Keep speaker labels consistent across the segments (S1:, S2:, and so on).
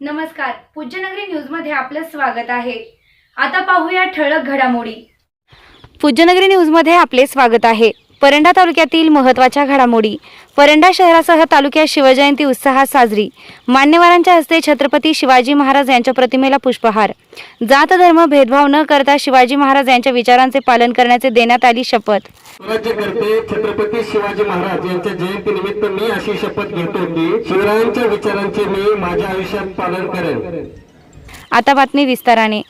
S1: नमस्कार, पूज्यनगरी न्यूज मध्ये आपलं स्वागत आहे। आता पाहूया ठळक घडामोडी। पूज्यनगरी न्यूज मध्ये आपले स्वागत आहे। परंडा तालुक्यातील महत्त्वाच्या घडामोडी। परंडा शहरासह तालुक्यात शिवजयंती उत्साहात साजरी। मान्यवरांच्या हस्ते छत्रपती शिवाजी महाराज यांच्या प्रतिमेला पुष्पहार। जात धर्म भेदभाव न करता शिवाजी महाराज यांच्या विचारांचे पालन करण्याचे देण्यात आली शपथ।
S2: राज्यकर्ते छत्रपती शिवाजी महाराज यांच्या जयंतीनिमित्त मी अशी शपथ घेतो की शिवरायांच्या विचारांचे मी माझ्या आयुष्यात पालन करेन।
S1: आता बातमी विस्ताराने।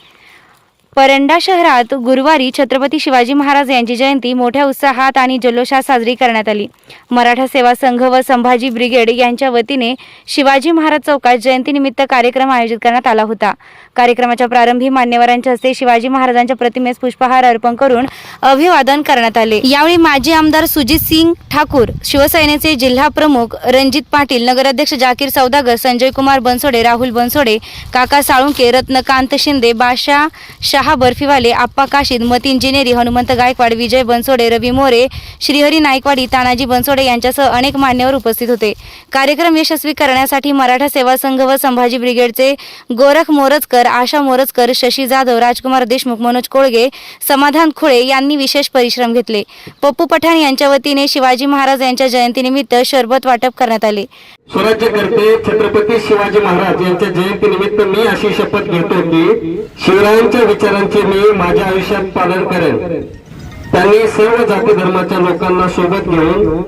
S1: परंडा शहरात गुरुवारी छत्रपती शिवाजी महाराज यांची जयंती मोठ्या उत्साहात आणि जल्लोषात साजरी करण्यात आली। मराठा सेवा संघ व संभाजी ब्रिगेड यांच्या वतीने शिवाजी महाराज चौकात जयंतीनिमित्त कार्यक्रम आयोजित करण्यात आला होता। कार्यक्रमाच्या प्रारंभी मान्यवरांच्या हस्ते शिवाजी महाराजांच्या प्रतिमेस पुष्पहार अर्पण करून अभिवादन करण्यात आले। यावेळी माजी आमदार सुजित सिंग ठाकूर, शिवसेनेचे जिल्हा प्रमुख रणजित पाटील, नगराध्यक्ष जाकीर सौदागर, संजय कुमार बनसोडे, राहुल बनसोडे, काका साळुंके, रत्नकांत शिंदे, बादशाह शाह बर्फीवाले, आप्पा काशीद, मतीन जिनेरी, हनुमंत गायकवाड, विजय बनसोडे, रवी मोरे, श्रीहरी नायकवाडी, तानाजी बनसोडे यांच्यासह अनेक मान्यवर उपस्थित होते। कार्यक्रम यशस्वी करण्यासाठी मराठा सेवा संघ व संभाजी ब्रिगेडचे गोरख मोरजकर, आशा मोरजकर, शशी जाधव, राजकुमार देशमुख, मनोज कोळगे, समाधान खुळे यांनी विशेष परिश्रम घेतले। पप्पू पठाण यांच्या वतीने शिवाजी महाराज यांच्या जयंतीनिमित्त शरबत वाटप करण्यात आले।
S2: स्वराज्यकर्ते छत्रपती शिवाजी महाराज यांच्या जयंतीनिमित्त मी अशी शपथ घेतो की शिवरायांच्या विचारांचे मी माझ्या आयुष्यात पालन करेन। त्यांनी सर्व जाती धर्माच्या लोकांना सोबत घेऊन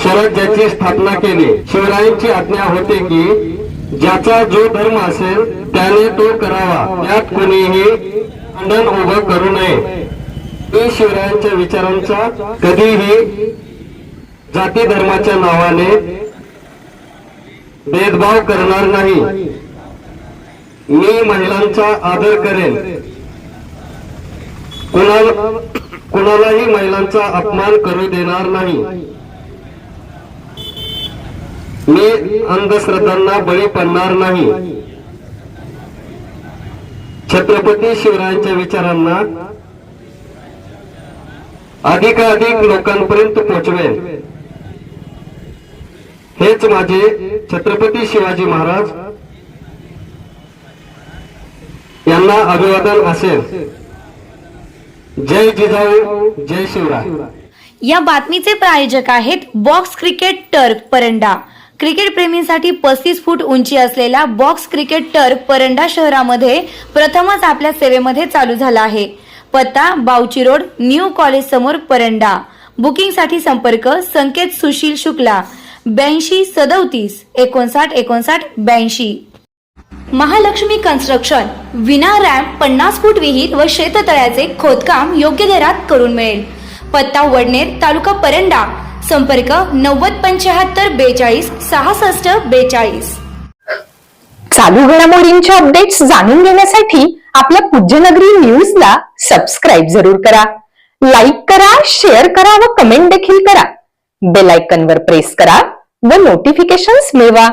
S2: स्वराज्याची स्थापना केली। शिवरायांची आज्ञा होते की ज्याचा जो धर्म असेल त्याने तो करावा, त्यात कोणीही खंडन उभं करू नये। मी शिवरायांच्या विचारांचा कधीही जाती धर्माच्या नावाने भेदभाव करणार नाही। मी महिलांचा आदर करेन, कुणालाही महिलांचा अपमान करू देणार नाही। मी अंधश्रद्धांना बळी पडणार नाही। छत्रपती शिवरायांच्या विचारांना अधिकाधिक लोकांपर्यंत पोहोचवेन। हेच माझे छत्रपती शिवाजी महाराज यांना अभिवादन असेल। जय जिजाऊ, जय शिवराय।
S1: या बातमीचे प्रायोजक आहेत box cricket turf Paranda. Cricket प्रेमींसाठी 35 फूट उंची असलेला बॉक्स क्रिकेट टर्फ परंडा शहरामध्ये प्रथमच आपल्या सेवेमध्ये चालू झाला आहे। पत्ता बावची रोड, न्यू कॉलेज समोर, परंडा। बुकिंग साठी संपर्क संकेत सुशील शुक्ला 82 37 59 59 82। महालक्ष्मी कन्स्ट्रक्शन विना रॅम्प 50 फूट विहीर व शेततळ्याचे खोदकाम योग्य दरात करून मिळेल। पत्ता वडनेर, तालुका परंडा। संपर्क 90 75 42 66 42।
S3: चालू घडामोडींचे अपडेट्स जाणून घेण्यासाठी आपल्या पूज्यनगरी न्यूजला सबस्क्राइब जरूर करा, लाईक करा, शेअर करा व कमेंट देखील करा। बेल आयकॉनवर प्रेस करा व नोटिफिकेशन्स मिळवा।